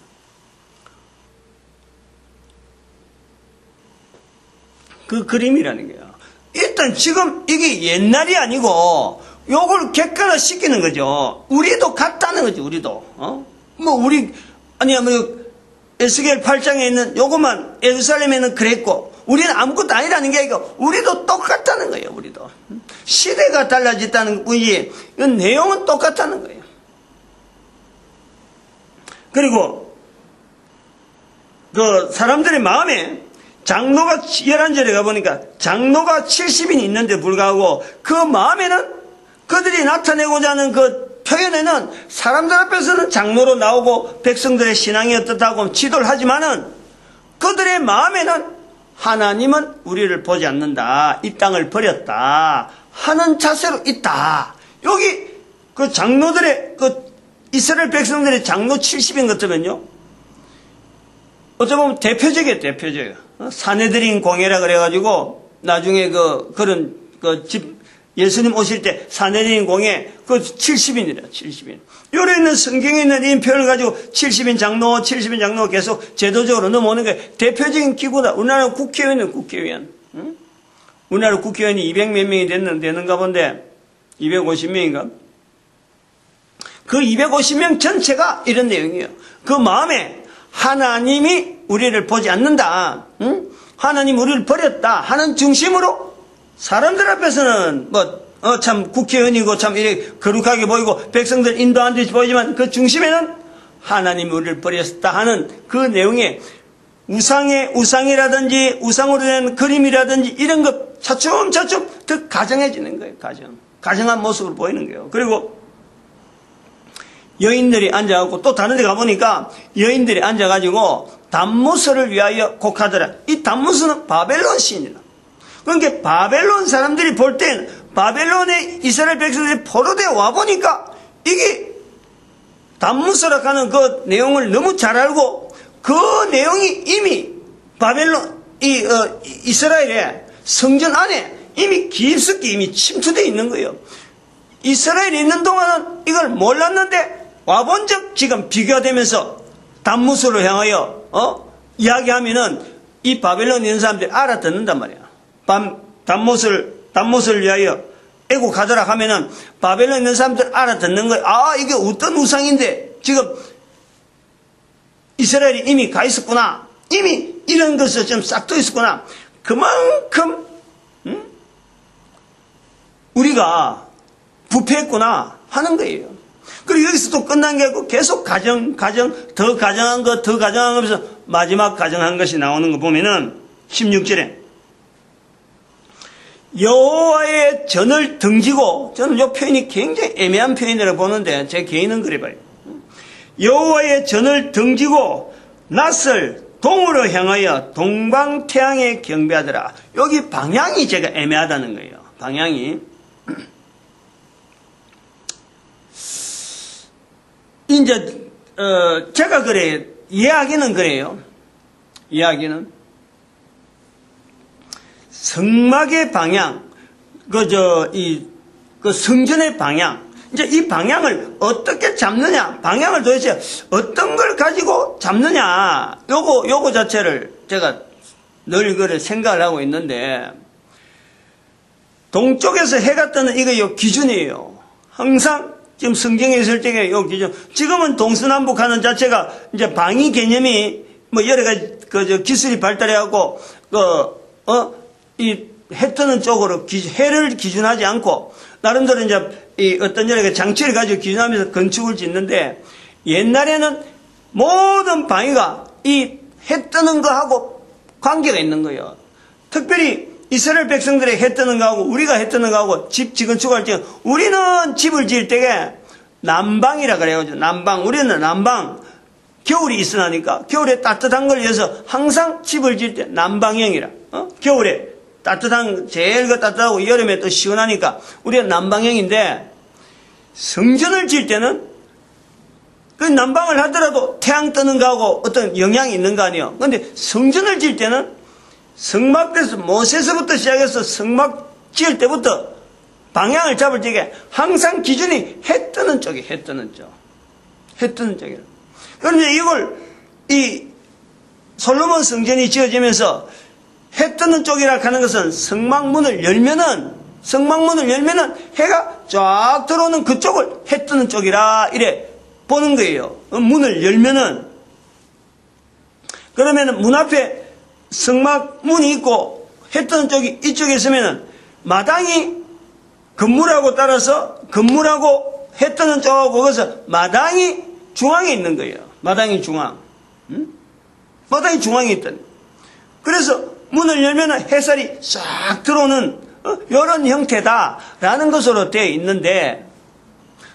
그 그림이라는 거야. 일단 지금 이게 옛날이 아니고 요걸 객관화 시키는 거죠. 우리도 같다는 거죠, 우리도. 에스겔 8장에 있는 요것만 예루살렘에는 그랬고, 우리는 아무것도 아니라는 게 아니고, 우리도 똑같다는 거예요, 우리도. 시대가 달라졌다는 뿐이지, 이 내용은 똑같다는 거예요. 그리고, 사람들의 마음에, 장로가 11절에 가보니까, 장로가 70인이 있는데 불구하고, 그 마음에는 그들이 나타내고자 하는 표현에는 사람들 앞에서는 장로로 나오고 백성들의 신앙이 어떻다고 지도를 하지만은 그들의 마음에는 하나님은 우리를 보지 않는다, 이 땅을 버렸다 하는 자세로 있다. 여기 장로들의 이스라엘 백성들의 장로 70인 같으면요, 어쩌면 대표적이에요. 사내들인 공예라 그래가지고 나중에 예수님 오실 때 사내들인 공예 70인이래요. 70인. 요래 있는 성경에 있는 이 표현을 가지고 70인 장로 계속 제도적으로 넘어오는 게 대표적인 기구다. 우리나라 국회의원은 국회의원. 응? 우리나라 국회의원이 200몇 명이 되는가 본데 250명인가? 그 250명 전체가 이런 내용이에요. 그 마음에 하나님이 우리를 보지 않는다, 응? 하나님 우리를 버렸다 하는 중심으로 사람들 앞에서는 참 국회의원이고 참 이렇게 거룩하게 보이고 백성들 인도하는 듯이 보이지만 그 중심에는 하나님 우리를 버렸다 하는 그 내용에 우상이라든지 우상으로 된 그림이라든지 이런 것 차츰차츰 더 가정해지는 거예요. 가정한 모습으로 보이는 거예요. 그리고 여인들이 앉아갖고 또 다른 데 가보니까 여인들이 앉아가지고 단무서를 위하여 곡하더라. 이 단무서는 바벨론 시인이다. 그러니까 바벨론 사람들이 볼 땐 바벨론의 이스라엘 백성들이 포로되어 와보니까 이게 단무서라 하는 그 내용을 너무 잘 알고 그 내용이 이미 바벨론, 이스라엘의 성전 안에 이미 깊숙이 이미 침투되어 있는 거예요. 이스라엘에 있는 동안은 이걸 몰랐는데 와본 적 지금 비교되면서 단무서를 향하여 이야기하면은 이 바벨론에 있는 사람들이 알아듣는단 말이야. 단못을 위하여 애국하더라 하면은 바벨론에 있는 사람들 알아듣는 거예요. 아, 이게 어떤 우상인데 지금 이스라엘이 이미 가 있었구나. 이미 이런 것을 좀 싹도 있었구나. 그만큼 우리가 부패했구나 하는 거예요. 그리고 여기서 또 끝난 게 아니고 계속 더 가정한 거 하면서 마지막 가정한 것이 나오는 거 보면은 16절에 여호와의 전을 등지고, 저는 이 표현이 굉장히 애매한 표현이라고 보는데 제 개인은 그래 봐요. 여호와의 전을 등지고 낯을 동으로 향하여 동방태양에 경배하더라. 여기 방향이 제가 애매하다는 거예요. 방향이 이제 제가 그래 이야기는 그래요. 이야기는 성막의 방향, 성전의 방향, 이제 이 방향을 어떻게 잡느냐, 방향을 도대체 어떤 걸 가지고 잡느냐, 요거 자체를 제가 늘 그걸 생각을 하고 있는데, 동쪽에서 해가 뜨는 이거 요 기준이에요. 항상 지금 성경에 있을 적에 요 기준. 지금은 동서남북 하는 자체가 이제 방위 개념이 뭐 여러 가지 기술이 발달해갖고, 이 해 뜨는 쪽으로 해를 기준하지 않고, 나름대로 이제 이 어떤 여러 가지 장치를 가지고 기준하면서 건축을 짓는데, 옛날에는 모든 방위가 이 해 뜨는 거하고 관계가 있는 거예요. 특별히 이스라엘 백성들의 해 뜨는 거하고 우리가 해 뜨는 거하고 집 건축할 때 우리는 집을 지을 때에 난방이라 그래요. 난방. 우리는 난방. 겨울이 있으니까 겨울에 따뜻한 걸 위해서 항상 집을 지을 때 난방형이라. 겨울에 따뜻한 제일 따뜻하고 여름에 또 시원하니까 우리가 난방형인데 성전을 지을 때는 그 난방을 하더라도 태양 뜨는 거하고 어떤 영향이 있는 거 아니에요. 그런데 성전을 지을 때는 성막에서 모세서부터 시작해서 성막 지을 때부터 방향을 잡을 적에 항상 기준이 해 뜨는 쪽이에요. 해 뜨는 쪽. 해 뜨는 쪽이에요. 그런데 이걸 이 솔로몬 성전이 지어지면서 해 뜨는 쪽이라 하는 것은 성막문을 열면은 해가 쫙 들어오는 그쪽을 해 뜨는 쪽이라 이래 보는 거예요. 문을 열면은. 그러면은 문 앞에 성막 문이 있고 해 뜨는 쪽이 이쪽에 있으면은 마당이 건물하고 따라서 건물하고 해 뜨는 쪽하고 거기서 마당이 중앙에 있는 거예요. 마당이 중앙. 마당이 중앙에 있던. 그래서 문을 열면은 햇살이 싹 들어오는 이런 형태다라는 것으로 되어 있는데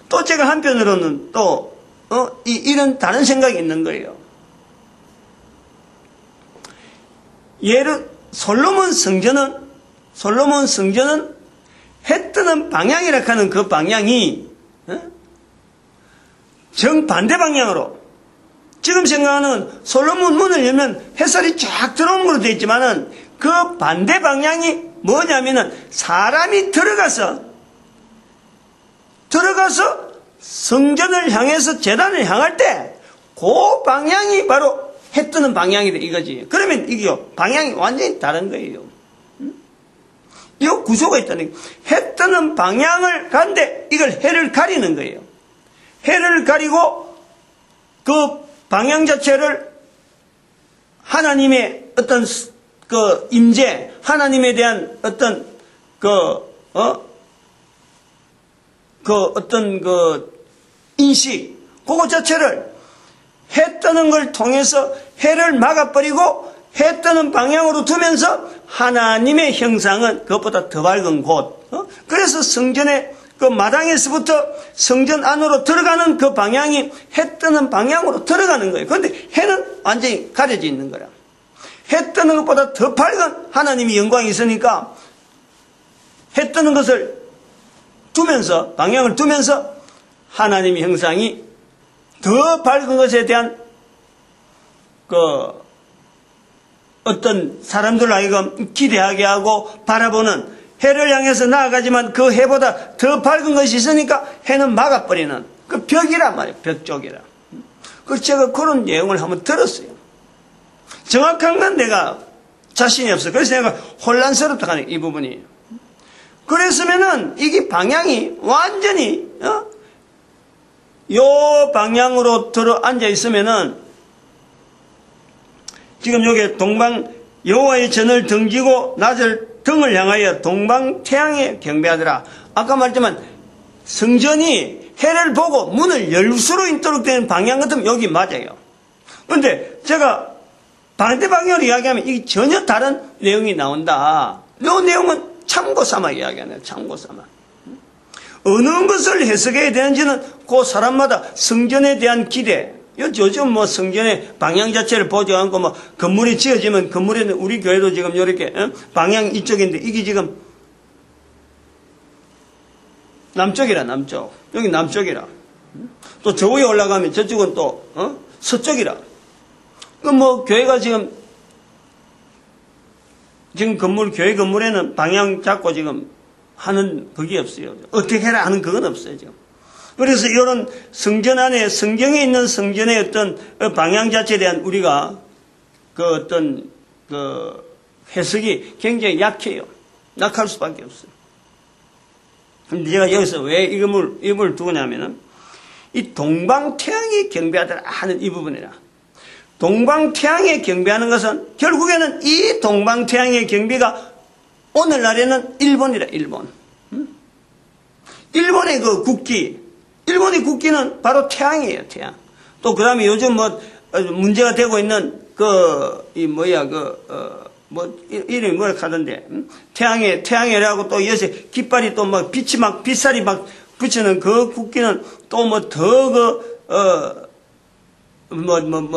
또 제가 한편으로는 또 이런 다른 생각이 있는 거예요. 솔로몬 성전은 해 뜨는 방향이라 하는 그 방향이 정반대 방향으로 지금 생각하는 솔로몬 문을 열면 햇살이 쫙 들어오는 걸로 되어 있지만은 그 반대 방향이 뭐냐면은 사람이 들어가서 성전을 향해서 제단을 향할 때 그 방향이 바로 해 뜨는 방향이다 이거지. 그러면 이게 방향이 완전히 다른 거예요. 이 구조가 있다는 거예요. 해 뜨는 방향을 가는데 이걸 해를 가리는 거예요. 해를 가리고 그 방향 자체를 하나님의 어떤 그 임재, 하나님에 대한 어떤 어떤 인식, 그거 자체를 해 뜨는 걸 통해서 해를 막아버리고 해 뜨는 방향으로 두면서 하나님의 형상은 그것보다 더 밝은 곳. 그래서 성전의 그 마당에서부터 성전 안으로 들어가는 그 방향이 해 뜨는 방향으로 들어가는 거예요. 그런데 해는 완전히 가려져 있는 거라. 해 뜨는 것보다 더 밝은 하나님의 영광이 있으니까 해 뜨는 것을 두면서, 방향을 두면서 하나님의 형상이 더 밝은 것에 대한 어떤 사람들로 하여금 기대하게 하고 바라보는 해를 향해서 나아가지만 그 해보다 더 밝은 것이 있으니까 해는 막아버리는 그 벽이란 말이에요. 벽 쪽이라. 그래서 제가 그런 내용을 한번 들었어요. 정확한 건 내가 자신이 없어. 그래서 내가 혼란스럽다 하는 이 부분이. 그랬으면은 이게 방향이 완전히 요 방향으로 들어 앉아 있으면은 지금 여기 동방 여호와의 전을 등지고 낮을 등을 향하여 동방 태양에 경배하더라. 아까 말했지만 성전이 해를 보고 문을 열 수로 있도록 되는 방향 같으면 여기 맞아요. 그런데 제가 반대 방향으로 이야기하면 이게 전혀 다른 내용이 나온다. 이 내용은 참고 삼아 이야기하네요. 참고 삼아. 어느 것을 해석해야 되는지는 그 사람마다 성전에 대한 기대. 요즘 뭐 성전의 방향 자체를 보지 않고 뭐 건물이 지어지면 건물에 우리 교회도 지금 이렇게 방향 이쪽인데 이게 지금 남쪽이라 남쪽. 여기 남쪽이라. 또 저 위에 올라가면 저쪽은 또 서쪽이라. 그 뭐 교회가 지금 교회 건물에는 방향 잡고 지금 하는 그게 없어요. 어떻게 해라 하는 그건 없어요, 지금. 그래서 이런 성전 안에, 성경에 있는 성전의 어떤 방향 자체에 대한 우리가 해석이 굉장히 약해요. 약할 수밖에 없어요. 근데 제가 여기서 왜 이걸 두고냐면은 이 동방태양에 경배하더라 하는 이 부분이라. 동방태양에 경배하는 것은 결국에는 이 동방태양의 경배가 오늘날에는 일본이라, 일본. 일본의 그 국기, 일본의 국기는 바로 태양이에요, 태양. 또 그 다음에 요즘 문제가 되고 있는 이름이 뭐라 하던데, 태양이라고 또 요새 깃발이 또 빛이 빛살이 붙이는 그 국기는 또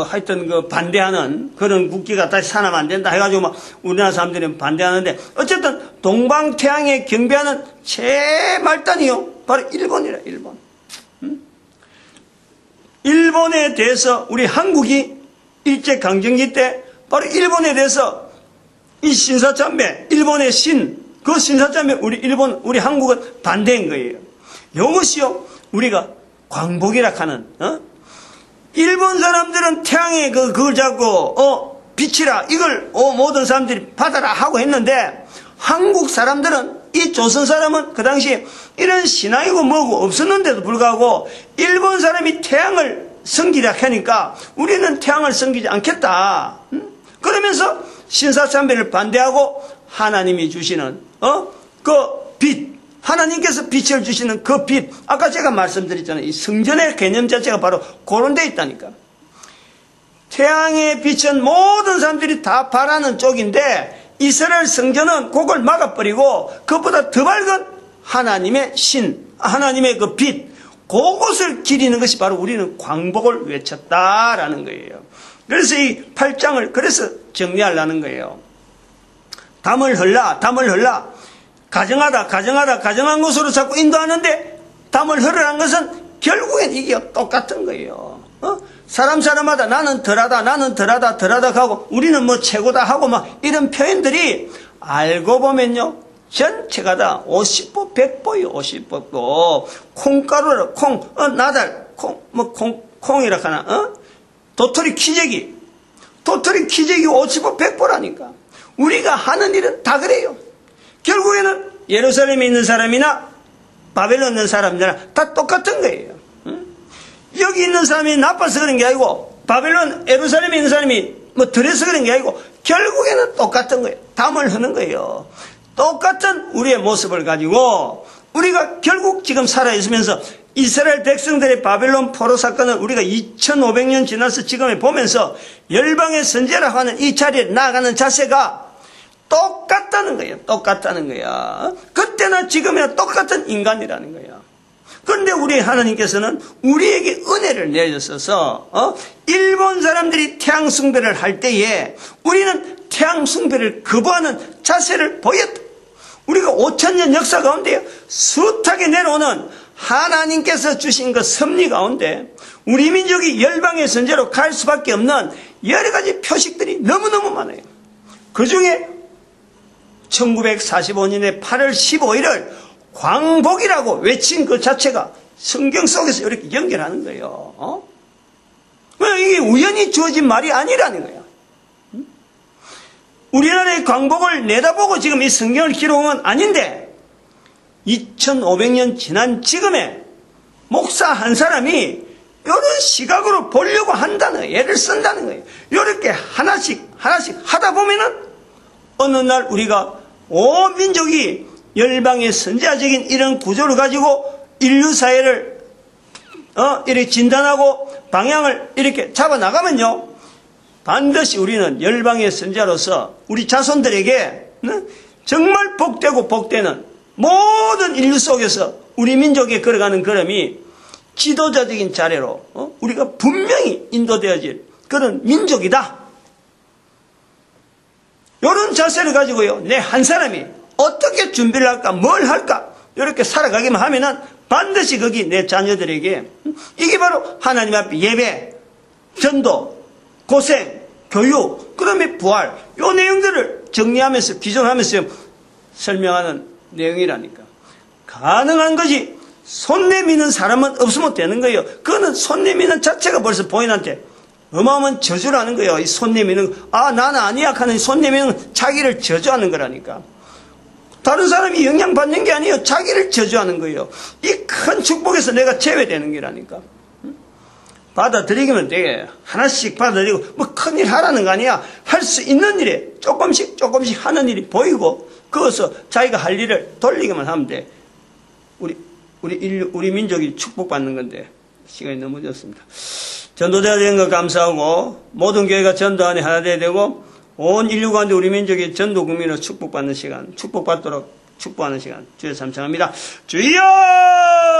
하여튼 반대하는 그런 국기가 다시 산하면 안 된다 해가지고 우리나라 사람들은 반대하는데, 어쨌든 동방태양에 경배하는 제말단이요, 바로 일본이라, 일본. 일본에 대해서 우리 한국이 일제강점기 때 바로 일본에 대해서 이 신사참배, 일본의 그 신사참배 우리 한국은 반대한 거예요. 이것이요, 우리가 광복이라 하는, 일본 사람들은 태양에 그걸 잡고, 빛이라, 이걸, 모든 사람들이 받아라 하고 했는데, 한국 사람들은, 이 조선 사람은 그 당시에 이런 신앙이고 뭐고 없었는데도 불구하고, 일본 사람이 태양을 섬기라 하니까, 우리는 태양을 섬기지 않겠다. 그러면서 신사참배를 반대하고, 하나님이 주시는, 그 빛, 하나님께서 빛을 주시는 그 빛, 아까 제가 말씀드렸잖아요. 이 성전의 개념 자체가 바로 그런 데 있다니까. 태양의 빛은 모든 사람들이 다 바라는 쪽인데, 이스라엘 성전은 그걸 막아버리고 그것보다 더 밝은 하나님의 하나님의 그 빛, 그것을 기리는 것이 바로 우리는 광복을 외쳤다라는 거예요. 그래서 이 8장을 그래서 정리하려는 거예요. 담을 흘라 가정한 것으로 자꾸 인도하는데, 담을 흐르라는 것은 결국엔 이게 똑같은 거예요. 사람마다 나는 덜하다 하고, 우리는 최고다 하고 이런 표현들이 알고 보면요, 전체가 다 50보 100보요. 50보. 콩가루라, 나달, 콩이라 하나, 도토리 키재기 50보 100보라니까. 우리가 하는 일은 다 그래요. 결국에는 예루살렘에 있는 사람이나 바벨론에 있는 사람이나 다 똑같은 거예요. 여기 있는 사람이 나빠서 그런 게 아니고, 예루살렘에 있는 사람이 덜해서 그런 게 아니고, 결국에는 똑같은 거예요. 담을 흐는 거예요. 똑같은 우리의 모습을 가지고 우리가 결국 지금 살아있으면서 이스라엘 백성들의 바벨론 포로 사건을 우리가 2500년 지나서 지금에 보면서 열방의 선제라고 하는 이 자리에 나아가는 자세가 똑같다는 거예요. 똑같다는 거야. 그때나 지금이나 똑같은 인간이라는 거야. 그런데 우리 하나님께서는 우리에게 은혜를 내주셔서 일본 사람들이 태양 숭배를 할 때에 우리는 태양 숭배를 거부하는 자세를 보였다. 우리가 5000년 역사 가운데 숱하게 내려오는 하나님께서 주신 그 섭리 가운데 우리 민족이 열방의 선제로 갈 수밖에 없는 여러 가지 표식들이 너무너무 많아요. 그 중에 1945년의 8월 15일을 광복이라고 외친 그 자체가 성경 속에서 이렇게 연결하는 거예요. 이게 우연히 주어진 말이 아니라는 거예요. 우리나라의 광복을 내다보고 지금 이 성경을 기록한 건 아닌데 2500년 지난 지금에 목사 한 사람이 이런 시각으로 보려고 한다는 거예요. 애를 쓴다는 거예요. 이렇게 하나씩 하다 보면은 어느 날 우리가 온 민족이 열방의 선지자적인 이런 구조를 가지고 인류 사회를 이렇게 진단하고 방향을 이렇게 잡아나가면요, 반드시 우리는 열방의 선지자로서 우리 자손들에게 정말 복되고 복되는 모든 인류 속에서 우리 민족에 걸어가는 걸음이 지도자적인 자리로 우리가 분명히 인도되어질 그런 민족이다. 이런 자세를 가지고요, 내 한 사람이 어떻게 준비를 할까, 뭘 할까, 이렇게 살아가기만 하면은 반드시 거기 내 자녀들에게 이게 바로 하나님 앞에 예배, 전도, 고생, 교육, 그다음에 부활, 이 내용들을 정리하면서 기존하면서 설명하는 내용이라니까. 가능한 거지. 손 내미는 사람은 없으면 되는 거예요. 그거는 손 내미는 자체가 벌써 본인한테 어마어마한 저주라는 거예요. 이 손 내미는, 나는 아니야 하는 손 내미는 자기를 저주하는 거라니까. 다른 사람이 영향받는 게 아니에요. 자기를 저주하는 거예요. 이 큰 축복에서 내가 제외되는 거라니까. 받아들이기만 돼. 하나씩 받아들이고, 뭐 큰일 하라는 거 아니야. 할 수 있는 일에 조금씩 하는 일이 보이고, 그것서 자기가 할 일을 돌리기만 하면 돼. 우리 민족이 축복받는 건데, 시간이 너무 늦었습니다. 전도자가 된 거 감사하고, 모든 교회가 전도 안에 하나 돼야 되고, 온 인류 가운데 우리 민족이 전도 국민으로 축복받는 시간, 축복받도록 축복하는 시간, 주여 참청합니다. 주여!